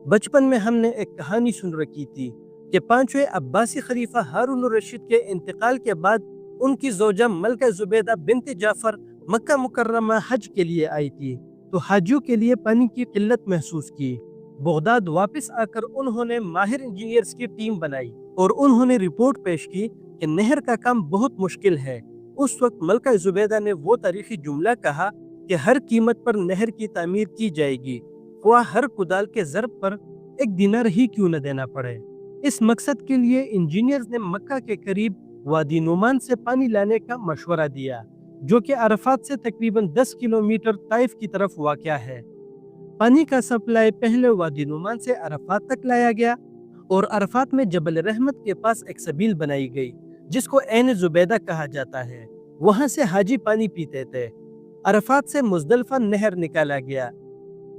बचपन में हमने एक कहानी सुन रखी थी कि पांचवें अब्बासी खलीफा हारून रशीद के इंतकाल के बाद उनकी जोजा मलका जुबैदा बिनते जाफर मक्का मुकर्रमा हज के लिए आई थी, तो हाजियों के लिए पानी की किल्लत महसूस की। बगदाद वापस आकर उन्होंने माहिर इंजीनियर्स की टीम बनाई और उन्होंने रिपोर्ट पेश की कि नहर का काम बहुत मुश्किल है। उस वक्त मलका जुबैदा ने वो तारीखी जुमला कहा कि हर कीमत पर नहर की तामीर की जाएगी, वह हर कुदाल के ज़रब पर एक दिनार ही क्यों न देना पड़े। इस मकसद के लिए इंजीनियर्स ने मक्का के करीब वादी नुमान से पानी लाने का मशवरा दिया, जो कि अरफात से तकरीबन 10 किलोमीटर ताइफ की तरफ वाक़या है। पानी का सप्लाई पहले वादी नुमान से अरफात तक लाया गया और अरफात में जबल रहमत के पास एक सबील बनाई गई जिसको ऐन जुबैदा कहा जाता है। वहां से हाजी पानी पीते थे। अरफात से मुजदलफा नहर निकाला गया।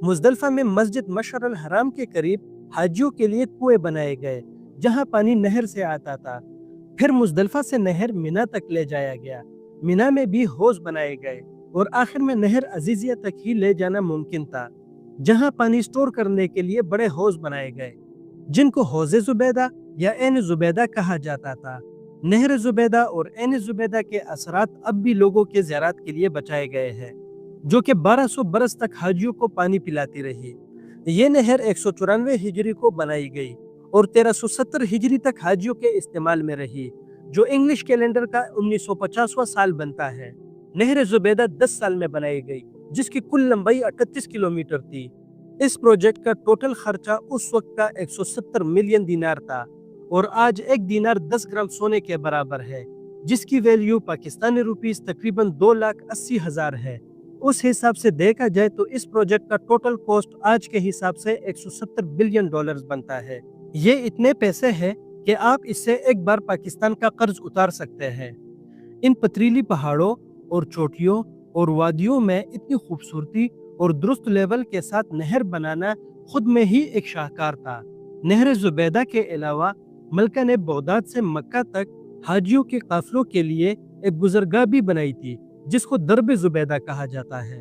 मुजदलफा में मस्जिद मशअर अल हराम के करीब हाजियों के लिए कुएं बनाए गए जहां पानी नहर से आता था। फिर मुजदलफा से नहर मिना तक ले जाया गया। मिना में भी हौज बनाए गए और आखिर में नहर अजीजिया तक ही ले जाना मुमकिन था, जहां पानी स्टोर करने के लिए बड़े हौज बनाए गए जिनको हौज़े जुबैदा या ऐन जुबैदा कहा जाता था। नहर जुबैदा और ऐन जुबैदा के असरात अब भी लोगों के ज़ियारत के लिए बचाए गए हैं, जो कि 1200 बरस तक हाजियों को पानी पिलाती रही। ये नहर 194 हिजरी को बनाई गई और 1370 हिजरी तक हाजियों के इस्तेमाल में रही, जो इंग्लिश कैलेंडर का 1950वां साल बनता है। नहर जुबैदा 10 साल में बनाई गई, जिसकी कुल लंबाई 38 किलोमीटर थी। इस प्रोजेक्ट का टोटल खर्चा उस वक्त का 170 मिलियन दिनार था और आज एक दिनार 10 ग्राम सोने के बराबर है, जिसकी वैल्यू पाकिस्तानी रुपीस तकरीबन 2,80,000 है। उस हिसाब से देखा जाए तो इस प्रोजेक्ट का टोटल कॉस्ट आज के हिसाब से 170 बिलियन डॉलर्स बनता है। ये इतने पैसे हैं कि आप इससे एक बार पाकिस्तान का कर्ज उतार सकते हैं। इन पथरीली पहाड़ों और चोटियों और वादियों में इतनी खूबसूरती और दुरुस्त लेवल के साथ नहर बनाना खुद में ही एक शाहकार था। नहर जुबैदा के अलावा मलका ने बगदाद से मक्का तक हाजियों के काफिलों के लिए एक गुजरगाह भी बनाई थी, जिसको दरब जुबैदा कहा जाता है।